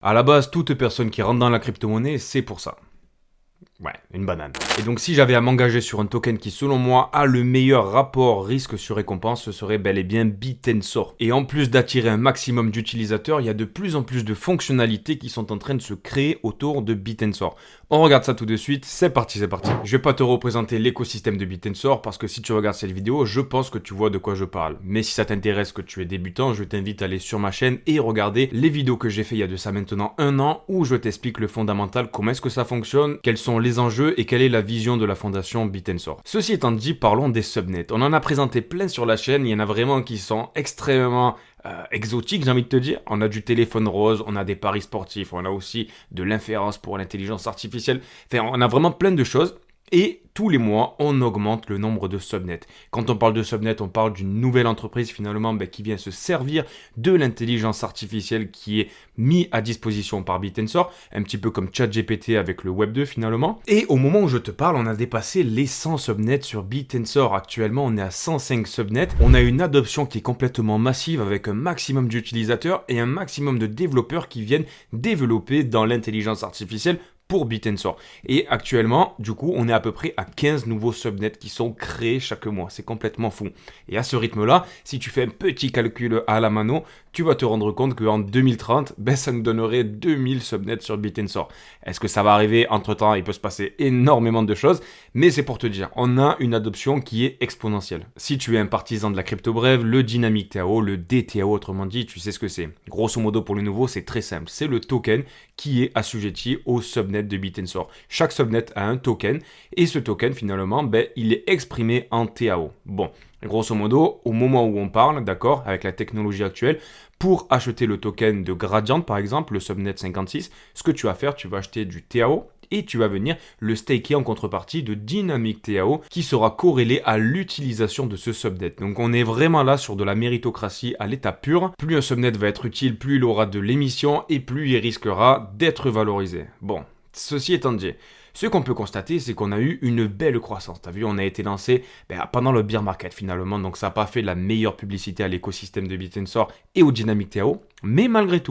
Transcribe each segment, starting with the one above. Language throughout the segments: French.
À la base, toute personne qui rentre dans la crypto-monnaie, c'est pour ça. Ouais, une banane. Et donc si j'avais à m'engager sur un token qui selon moi a le meilleur rapport risque sur récompense, ce serait bel et bien Bit&Sor. Et en plus d'attirer un maximum d'utilisateurs, il y a de plus en plus de fonctionnalités qui sont en train de se créer autour de Bit&Sor. On regarde ça tout de suite, c'est parti, c'est parti. Je vais pas te représenter l'écosystème de Bit&Sor parce que si tu regardes cette vidéo, je pense que tu vois de quoi je parle. Mais si ça t'intéresse que tu es débutant, je t'invite à aller sur ma chaîne et regarder les vidéos que j'ai fait il y a de ça maintenant un an où je t'explique le fondamental, comment est-ce que ça fonctionne, quels sont les enjeux et quelle est la vision de la fondation Bit&Sor. Ceci étant dit, parlons des subnets. On en a présenté plein sur la chaîne, il y en a vraiment qui sont extrêmement exotiques, j'ai envie de te dire. On a du téléphone rose, on a des paris sportifs, on a aussi de l'inférence pour l'intelligence artificielle. Enfin, on a vraiment plein de choses. Et tous les mois, on augmente le nombre de subnets. Quand on parle de subnets, on parle d'une nouvelle entreprise finalement qui vient se servir de l'intelligence artificielle qui est mise à disposition par Bit&Sor, un petit peu comme ChatGPT avec le Web 2 finalement. Et au moment où je te parle, on a dépassé les 100 subnets sur Bit&Sor. Actuellement, on est à 105 subnets. On a une adoption qui est complètement massive avec un maximum d'utilisateurs et un maximum de développeurs qui viennent développer dans l'intelligence artificielle pour Bit&Sor. Et actuellement, du coup, on est à peu près à 15 nouveaux subnets qui sont créés chaque mois. C'est complètement fou. Et à ce rythme-là, si tu fais un petit calcul à la mano, tu vas te rendre compte qu'en 2030, ça nous donnerait 2000 subnets sur Bit&Sor. Est-ce que ça va arriver? Entre-temps, il peut se passer énormément de choses, mais c'est pour te dire, on a une adoption qui est exponentielle. Si tu es un partisan de la crypto brève, le Dynamic TAO, le DTAO autrement dit, tu sais ce que c'est. Grosso modo, pour le nouveau, c'est très simple. C'est le token qui est assujetti au subnet de Bit&Sor. Chaque subnet a un token et ce token finalement, il est exprimé en TAO. Bon, grosso modo, au moment où on parle, d'accord, avec la technologie actuelle, pour acheter le token de Gradient par exemple, le subnet 56, ce que tu vas faire, tu vas acheter du TAO et tu vas venir le staker en contrepartie de Dynamic TAO qui sera corrélé à l'utilisation de ce subnet. Donc on est vraiment là sur de la méritocratie à l'état pur. Plus un subnet va être utile, plus il aura de l'émission et plus il risquera d'être valorisé. Bon, ceci étant dit, ce qu'on peut constater, c'est qu'on a eu une belle croissance. T'as vu, on a été lancé pendant le bear market finalement, donc ça n'a pas fait la meilleure publicité à l'écosystème de Bit&Sor et au Dynamic TAO. Mais malgré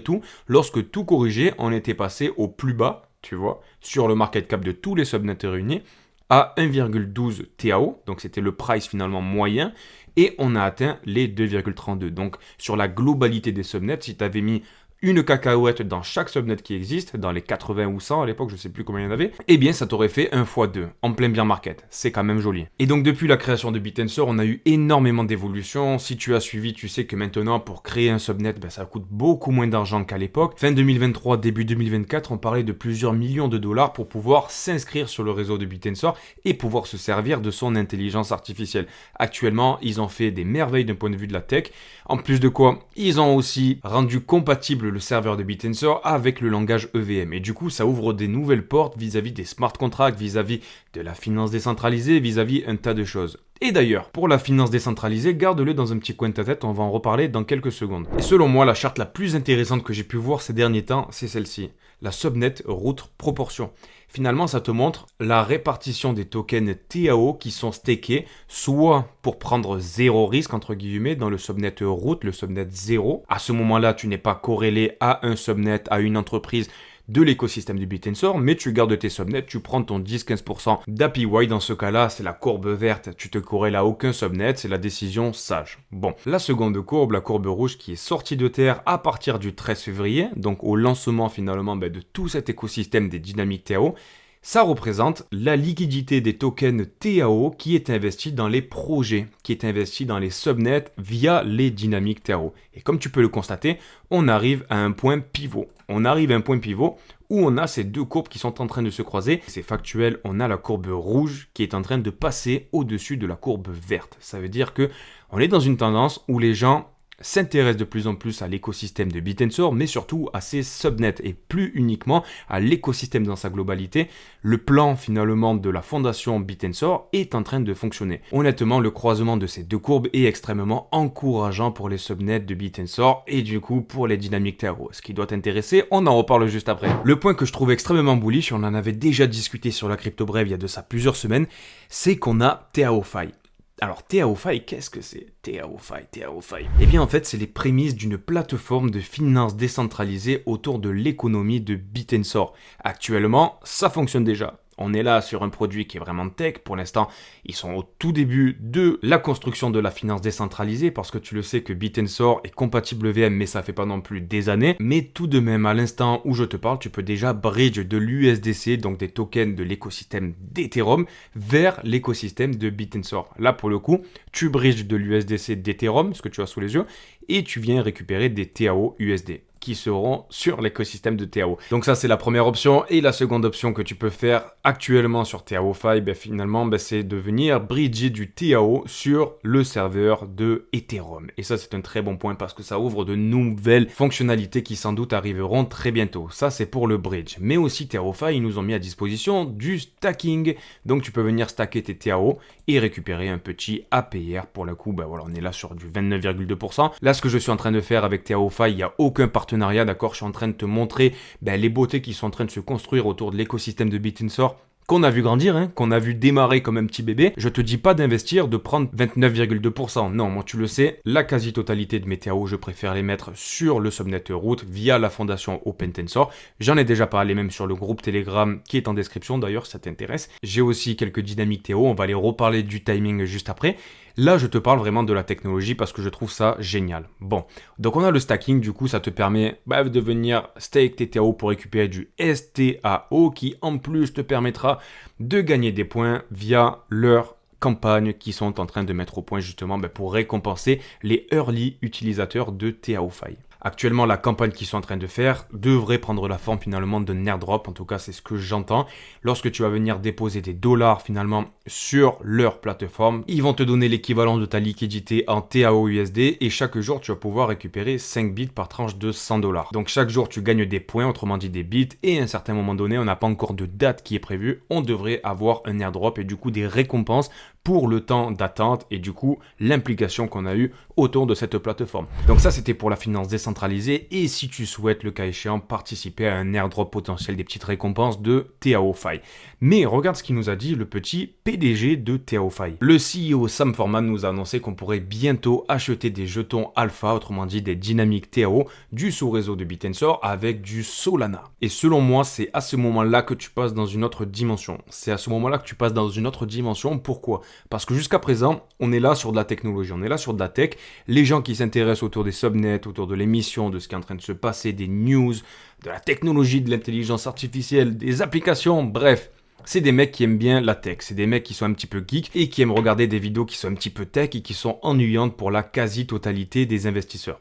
tout, lorsque tout corrigeait, on était passé au plus bas, tu vois, sur le market cap de tous les subnets réunis, à 1,12 TAO, donc c'était le price finalement moyen, et on a atteint les 2,32. Donc sur la globalité des subnets, si tu avais mis une cacahuète dans chaque subnet qui existe, dans les 80 ou 100 à l'époque, je sais plus combien il y en avait, eh bien ça t'aurait fait 1 x 2, en plein bear market. C'est quand même joli. Et donc depuis la création de Bit&Sor, on a eu énormément d'évolutions. Si tu as suivi, tu sais que maintenant, pour créer un subnet, ça coûte beaucoup moins d'argent qu'à l'époque. Fin 2023, début 2024, on parlait de plusieurs millions de dollars pour pouvoir s'inscrire sur le réseau de Bit&Sor et pouvoir se servir de son intelligence artificielle. Actuellement, ils ont fait des merveilles d'un point de vue de la tech. En plus de quoi, ils ont aussi rendu compatible le serveur de Bit&Sor avec le langage EVM. Et du coup, ça ouvre des nouvelles portes vis-à-vis des smart contracts, vis-à-vis de la finance décentralisée, vis-à-vis un tas de choses. Et d'ailleurs, pour la finance décentralisée, garde-le dans un petit coin de ta tête, on va en reparler dans quelques secondes. Et selon moi, la charte la plus intéressante que j'ai pu voir ces derniers temps, c'est celle-ci, la Subnet Root Proportion. Finalement, ça te montre la répartition des tokens TAO qui sont stakés, soit pour prendre zéro risque, entre guillemets, dans le subnet root, le subnet 0. À ce moment-là, tu n'es pas corrélé à un subnet, à une entreprise de l'écosystème du Bit&Sor, mais tu gardes tes subnets, tu prends ton 10-15% d'APY, dans ce cas-là, c'est la courbe verte, tu te corrèles à aucun subnet, c'est la décision sage. Bon, la seconde courbe, la courbe rouge qui est sortie de terre à partir du 13 février, donc au lancement finalement de tout cet écosystème des Dynamic TAO, ça représente la liquidité des tokens TAO qui est investie dans les projets, qui est investie dans les subnets via les Dynamic TAO. Et comme tu peux le constater, on arrive à un point pivot. On arrive à un point pivot où on a ces deux courbes qui sont en train de se croiser. C'est factuel, on a la courbe rouge qui est en train de passer au-dessus de la courbe verte. Ça veut dire que on est dans une tendance où les gens s'intéresse de plus en plus à l'écosystème de Bit&Sor, mais surtout à ses subnets et plus uniquement à l'écosystème dans sa globalité. Le plan finalement de la fondation Bit&Sor est en train de fonctionner. Honnêtement, le croisement de ces deux courbes est extrêmement encourageant pour les subnets de Bit&Sor et du coup pour les Dynamic TAO. Ce qui doit t'intéresser, on en reparle juste après. Le point que je trouve extrêmement bullish, on en avait déjà discuté sur la crypto brève il y a de ça plusieurs semaines, c'est qu'on a TAOFi. Alors TaoFi, qu'est-ce que c'est? TaoFi. Eh bien en fait, c'est les prémices d'une plateforme de finance décentralisée autour de l'économie de Bitensor. Actuellement, ça fonctionne déjà. On est là sur un produit qui est vraiment tech. Pour l'instant, ils sont au tout début de la construction de la finance décentralisée parce que tu le sais que Bitensor est compatible VM, mais ça fait pas non plus des années. Mais tout de même, à l'instant où je te parle, tu peux déjà bridge de l'USDC, donc des tokens de l'écosystème d'Ethereum, vers l'écosystème de Bitensor. Là, pour le coup, tu bridges de l'USDC d'Ethereum, ce que tu as sous les yeux, et tu viens récupérer des TAO USD qui seront sur l'écosystème de TAO. Donc ça, c'est la première option. Et la seconde option que tu peux faire actuellement sur TaoFi, finalement, c'est de venir bridger du TAO sur le serveur de Ethereum. Et ça, c'est un très bon point parce que ça ouvre de nouvelles fonctionnalités qui sans doute arriveront très bientôt. Ça, c'est pour le bridge. Mais aussi, TaoFi, ils nous ont mis à disposition du stacking. Donc, tu peux venir stacker tes TAO et récupérer un petit APR. Pour le coup, voilà, on est là sur du 29,2%. Là, ce que je suis en train de faire avec TaoFi, il n'y a aucun partenariat, d'accord? Je suis en train de te montrer les beautés qui sont en train de se construire autour de l'écosystème de Bitensor, qu'on a vu grandir, qu'on a vu démarrer comme un petit bébé. Je te dis pas d'investir, de prendre 29,2%. Non, moi tu le sais, la quasi-totalité de mes TAO, je préfère les mettre sur le subnet Root via la fondation OpenTensor. J'en ai déjà parlé même sur le groupe Telegram qui est en description d'ailleurs si ça t'intéresse. J'ai aussi quelques dynamiques TAO, on va les reparler du timing juste après. Là, je te parle vraiment de la technologie parce que je trouve ça génial. Bon, donc on a le stacking, du coup, ça te permet de venir stake tes TAO pour récupérer du STAO qui en plus te permettra de gagner des points via leur campagne qui sont en train de mettre au point justement pour récompenser les early utilisateurs de TaoFi. Actuellement, la campagne qu'ils sont en train de faire devrait prendre la forme finalement d'un airdrop. En tout cas, c'est ce que j'entends. Lorsque tu vas venir déposer des dollars finalement sur leur plateforme, ils vont te donner l'équivalent de ta liquidité en TAO USD et chaque jour, tu vas pouvoir récupérer 5 bits par tranche de 100 dollars. Donc chaque jour, tu gagnes des points, autrement dit des bits. Et à un certain moment donné, on n'a pas encore de date qui est prévue. On devrait avoir un airdrop et du coup des récompenses pour le temps d'attente et du coup l'implication qu'on a eue autour de cette plateforme. Donc ça, c'était pour la finance décentralisée et si tu souhaites, le cas échéant, participer à un airdrop potentiel, des petites récompenses de TaoFi. Mais regarde ce qu'il nous a dit le petit PDG de TaoFi. Le CEO Sam Forman nous a annoncé qu'on pourrait bientôt acheter des jetons alpha, autrement dit des dynamiques TAO, du sous-réseau de Bitensor avec du Solana. Et selon moi, c'est à ce moment-là que tu passes dans une autre dimension. C'est à ce moment-là que tu passes dans une autre dimension. Pourquoi ? Parce que jusqu'à présent, on est là sur de la technologie, on est là sur de la tech. Les gens qui s'intéressent autour des subnets, autour de l'émission, de ce qui est en train de se passer, des news, de la technologie, de l'intelligence artificielle, des applications, bref. C'est des mecs qui aiment bien la tech, c'est des mecs qui sont un petit peu geeks et qui aiment regarder des vidéos qui sont un petit peu tech et qui sont ennuyantes pour la quasi-totalité des investisseurs.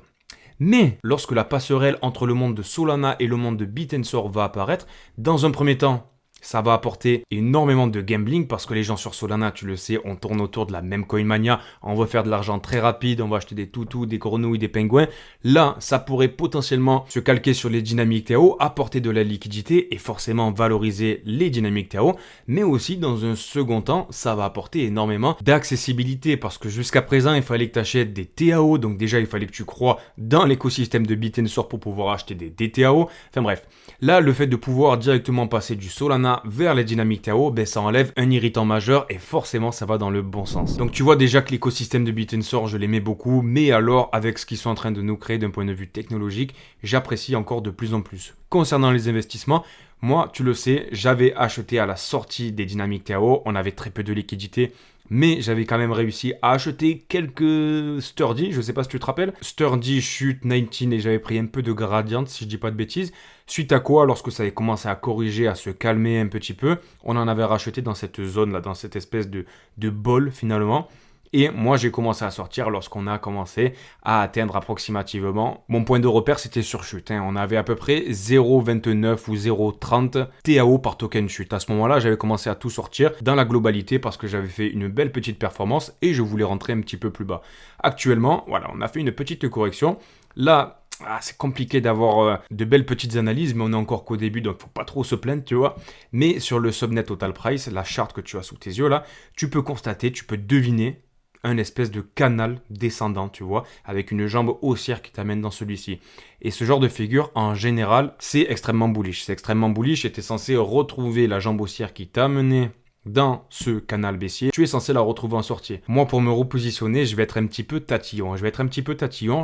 Mais lorsque la passerelle entre le monde de Solana et le monde de Bitensor va apparaître, dans un premier temps, ça va apporter énormément de gambling parce que les gens sur Solana, tu le sais, on tourne autour de la même CoinMania, on veut faire de l'argent très rapide, on va acheter des toutous, des grenouilles, des pingouins. Là, ça pourrait potentiellement se calquer sur les dynamiques TAO, apporter de la liquidité et forcément valoriser les dynamiques TAO, mais aussi dans un second temps, ça va apporter énormément d'accessibilité parce que jusqu'à présent, il fallait que tu achètes des TAO, donc déjà, il fallait que tu crois dans l'écosystème de Bitensor pour pouvoir acheter des DTAO. Enfin bref, là, le fait de pouvoir directement passer du Solana vers les dynamiques TAO, ça enlève un irritant majeur et forcément ça va dans le bon sens. Donc tu vois déjà que l'écosystème de Bitensor, je l'aimais beaucoup, mais alors avec ce qu'ils sont en train de nous créer d'un point de vue technologique, j'apprécie encore de plus en plus. Concernant les investissements, moi, tu le sais, j'avais acheté à la sortie des dynamiques TAO, on avait très peu de liquidité, mais j'avais quand même réussi à acheter quelques Sturdy, je sais pas si tu te rappelles. Sturdy chute 19 et j'avais pris un peu de gradient si je dis pas de bêtises. Suite à quoi, lorsque ça avait commencé à corriger, à se calmer un petit peu, on en avait racheté dans cette zone là, dans cette espèce de bol finalement. Et moi, j'ai commencé à sortir lorsqu'on a commencé à atteindre approximativement. Mon point de repère, c'était sur chute. On avait à peu près 0,29 ou 0,30 TAO par token chute. À ce moment-là, j'avais commencé à tout sortir dans la globalité parce que j'avais fait une belle petite performance et je voulais rentrer un petit peu plus bas. Actuellement, voilà, on a fait une petite correction. Là, c'est compliqué d'avoir de belles petites analyses, mais on est encore qu'au début, donc faut pas trop se plaindre, tu vois. Mais sur le subnet total price, la charte que tu as sous tes yeux là, tu peux constater, tu peux deviner un espèce de canal descendant, tu vois, avec une jambe haussière qui t'amène dans celui-ci. Et ce genre de figure, en général, c'est extrêmement bullish. C'est extrêmement bullish et t'es censé retrouver la jambe haussière qui t'a amené dans ce canal baissier, tu es censé la retrouver en sortie. Moi, pour me repositionner, je vais être un petit peu tatillon.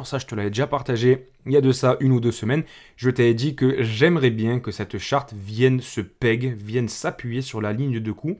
Ça, je te l'avais déjà partagé il y a de ça 1 ou 2 semaines. Je t'avais dit que j'aimerais bien que cette charte vienne s'appuyer sur la ligne de coup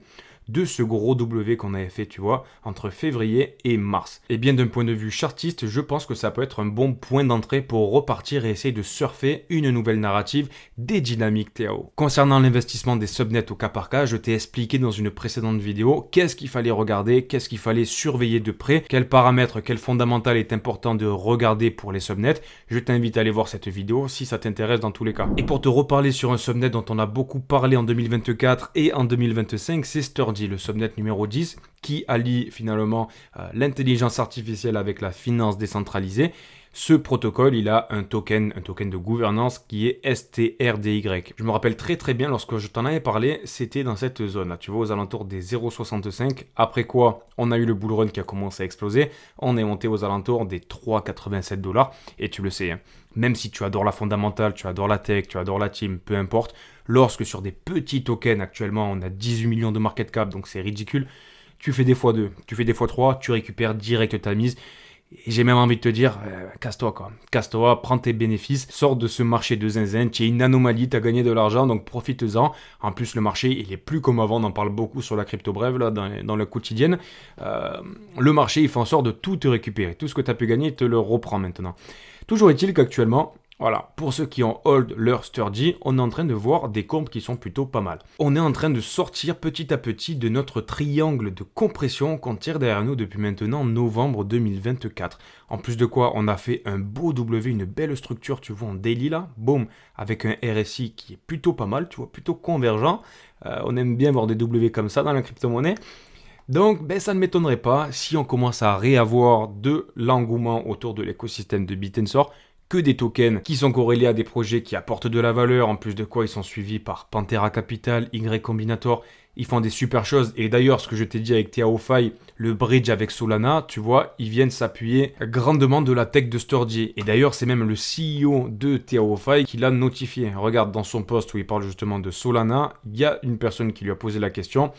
de ce gros W qu'on avait fait, tu vois, entre février et mars. Et bien d'un point de vue chartiste, je pense que ça peut être un bon point d'entrée pour repartir et essayer de surfer une nouvelle narrative des dynamiques TAO. Concernant l'investissement des subnets au cas par cas, je t'ai expliqué dans une précédente vidéo qu'est-ce qu'il fallait regarder, qu'est-ce qu'il fallait surveiller de près, quels paramètres, quel fondamental est important de regarder pour les subnets. Je t'invite à aller voir cette vidéo si ça t'intéresse dans tous les cas. Et pour te reparler sur un subnet dont on a beaucoup parlé en 2024 et en 2025, c'est Sturdy, le subnet numéro 10, qui allie finalement l'intelligence artificielle avec la finance décentralisée. Ce protocole, il a un token de gouvernance qui est STRDY. Je me rappelle très très bien lorsque je t'en avais parlé, c'était dans cette zone-là, tu vois, aux alentours des 0,65. Après quoi, on a eu le bull run qui a commencé à exploser. On est monté aux alentours des 3,87 $. Et tu le sais, hein, même si tu adores la fondamentale, tu adores la tech, tu adores la team, peu importe, lorsque sur des petits tokens, actuellement, on a 18 millions de market cap, donc c'est ridicule, tu fais des x2, tu fais des x3, tu récupères direct ta mise. Et j'ai même envie de te dire, casse-toi quoi. Casse-toi, prends tes bénéfices, sors de ce marché de zinzin, tu es une anomalie, tu as gagné de l'argent, donc profite-en. En plus, le marché, il est plus comme avant, on en parle beaucoup sur la crypto brève, là, dans le quotidien. Le marché, il fait en sorte de tout te récupérer. Tout ce que tu as pu gagner, il te le reprend maintenant. Toujours est-il qu'actuellement, voilà, pour ceux qui ont hold leur Sturdy, on est en train de voir des courbes qui sont plutôt pas mal. On est en train de sortir petit à petit de notre triangle de compression qu'on tire derrière nous depuis maintenant novembre 2024. En plus de quoi, on a fait un beau W, une belle structure, tu vois, en daily là, boum, avec un RSI qui est plutôt pas mal, tu vois, plutôt convergent. On aime bien voir des W comme ça dans la crypto-monnaie. Donc, ça ne m'étonnerait pas si on commence à réavoir de l'engouement autour de l'écosystème de Bit&Sword, que des tokens qui sont corrélés à des projets qui apportent de la valeur, en plus de quoi ils sont suivis par Pantera Capital, Y Combinator, ils font des super choses. Et d'ailleurs, ce que je t'ai dit avec TAOFi, le bridge avec Solana, tu vois, ils viennent s'appuyer grandement de la tech de Sturdy. Et d'ailleurs, c'est même le CEO de TAOFi qui l'a notifié. Regarde dans son post où il parle justement de Solana, il y a une personne qui lui a posé la question.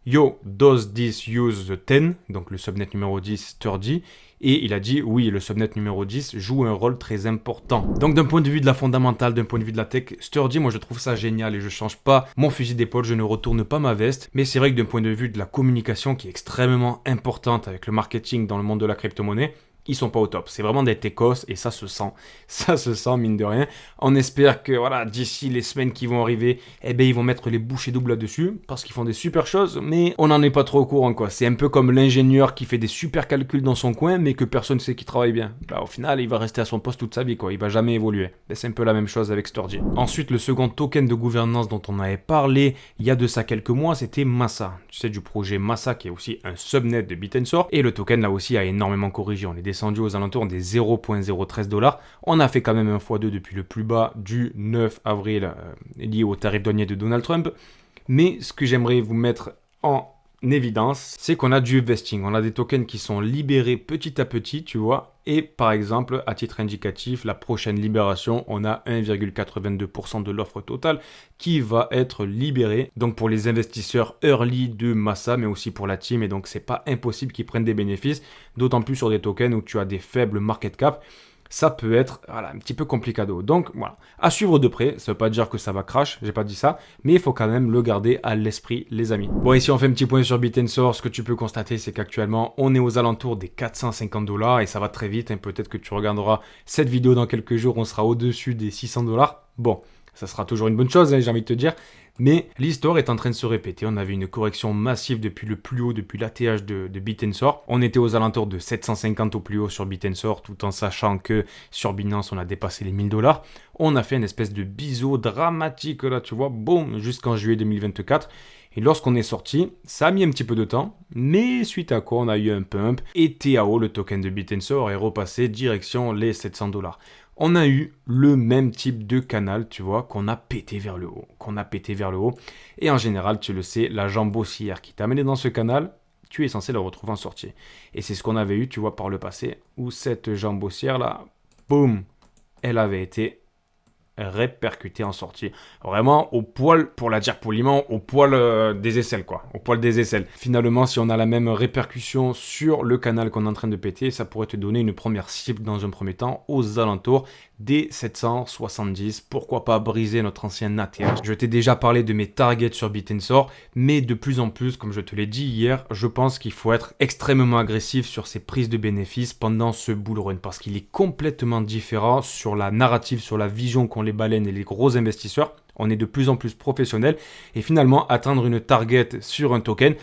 Yo, does this use the 10, donc le subnet numéro 10, Sturdy? Et il a dit, oui, le subnet numéro 10 joue un rôle très important. Donc d'un point de vue de la fondamentale, d'un point de vue de la tech, Sturdy, moi je trouve ça génial et je change pas mon fusil d'épaule, je ne retourne pas ma veste. Mais c'est vrai que d'un point de vue de la communication qui est extrêmement importante avec le marketing dans le monde de la crypto-monnaie, ils sont pas au top. C'est vraiment des techos et ça se sent mine de rien. On espère que voilà, d'ici les semaines qui vont arriver, ils vont mettre les bouchées doubles là-dessus parce qu'ils font des super choses, mais on n'en est pas trop au courant quoi. C'est un peu comme l'ingénieur qui fait des super calculs dans son coin, mais que personne ne sait qu'il travaille bien. Au final, il va rester à son poste toute sa vie quoi. Il va jamais évoluer. C'est un peu la même chose avec Sturdy. Ensuite, le second token de gouvernance dont on avait parlé il y a de ça quelques mois, c'était Massa. Tu sais, du projet Massa qui est aussi un subnet de Bit&Sword et le token là aussi a énormément corrigé. On est descendu aux alentours des 0,013 $. On a fait quand même un x2 depuis le plus bas du 9 avril lié au tarif douanier de Donald Trump. Mais ce que j'aimerais vous mettre en évidence, c'est qu'on a du vesting. On a des tokens qui sont libérés petit à petit, tu vois. Et par exemple, à titre indicatif, la prochaine libération, on a 1,82% de l'offre totale qui va être libérée. Donc pour les investisseurs early de Massa, mais aussi pour la team. Et donc c'est pas impossible qu'ils prennent des bénéfices, d'autant plus sur des tokens où tu as des faibles market cap. Ça peut être un petit peu complicado. Donc voilà, à suivre de près. Ça veut pas dire que ça va crash, j'ai pas dit ça, mais il faut quand même le garder à l'esprit, les amis. Bon, ici on fait un petit point sur Bit&Sword. Ce que tu peux constater, c'est qu'actuellement on est aux alentours des 450 $ et ça va très vite. Peut-être que tu regarderas cette vidéo dans quelques jours, on sera au-dessus des 600 $. Bon, ça sera toujours une bonne chose, j'ai envie de te dire. Mais l'histoire est en train de se répéter. On avait une correction massive depuis le plus haut, depuis l'ATH de Bit&Sword. On était aux alentours de 750 au plus haut sur Bit&Sword, tout en sachant que sur Binance, on a dépassé les 1000 $. On a fait une espèce de biseau dramatique, là, tu vois, boum, jusqu'en juillet 2024. Et lorsqu'on est sorti, ça a mis un petit peu de temps, mais suite à quoi on a eu un pump, et TAO, le token de Bit&Sword, est repassé direction les 700 $. On a eu le même type de canal, tu vois, qu'on a pété vers le haut. Et en général, tu le sais, la jambe haussière qui t'a amené dans ce canal, tu es censé la retrouver en sortie. Et c'est ce qu'on avait eu, tu vois, par le passé, où cette jambe haussière là, boum, elle avait été répercuté en sortie. Vraiment au poil, pour la dire poliment, au poil des aisselles quoi, au poil des aisselles. Finalement, si on a la même répercussion sur le canal qu'on est en train de péter, ça pourrait te donner une première cible dans un premier temps aux alentours des 770. Pourquoi pas briser notre ancien ATH. Je t'ai déjà parlé de mes targets sur Bit&Sor, mais de plus en plus, comme je te l'ai dit hier, je pense qu'il faut être extrêmement agressif sur ces prises de bénéfices pendant ce bull run parce qu'il est complètement différent sur la narrative, sur la vision qu'ont les baleines et les gros investisseurs. On est de plus en plus professionnel et finalement atteindre une target sur un token,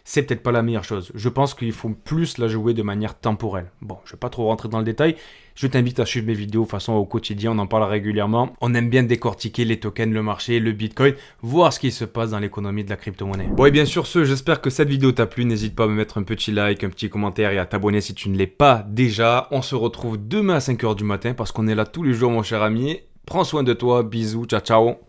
c'est peut-être pas la meilleure chose. Je pense qu'il faut plus la jouer de manière temporelle. Bon, je vais pas trop rentrer dans le détail. Je t'invite à suivre mes vidéos de façon au quotidien, on en parle régulièrement. On aime bien décortiquer les tokens, le marché, le Bitcoin, voir ce qui se passe dans l'économie de la crypto-monnaie. Bon et bien sûr j'espère que cette vidéo t'a plu. N'hésite pas à me mettre un petit like, un petit commentaire et à t'abonner si tu ne l'es pas déjà. On se retrouve demain à 5h du matin parce qu'on est là tous les jours mon cher ami. Prends soin de toi, bisous, ciao ciao.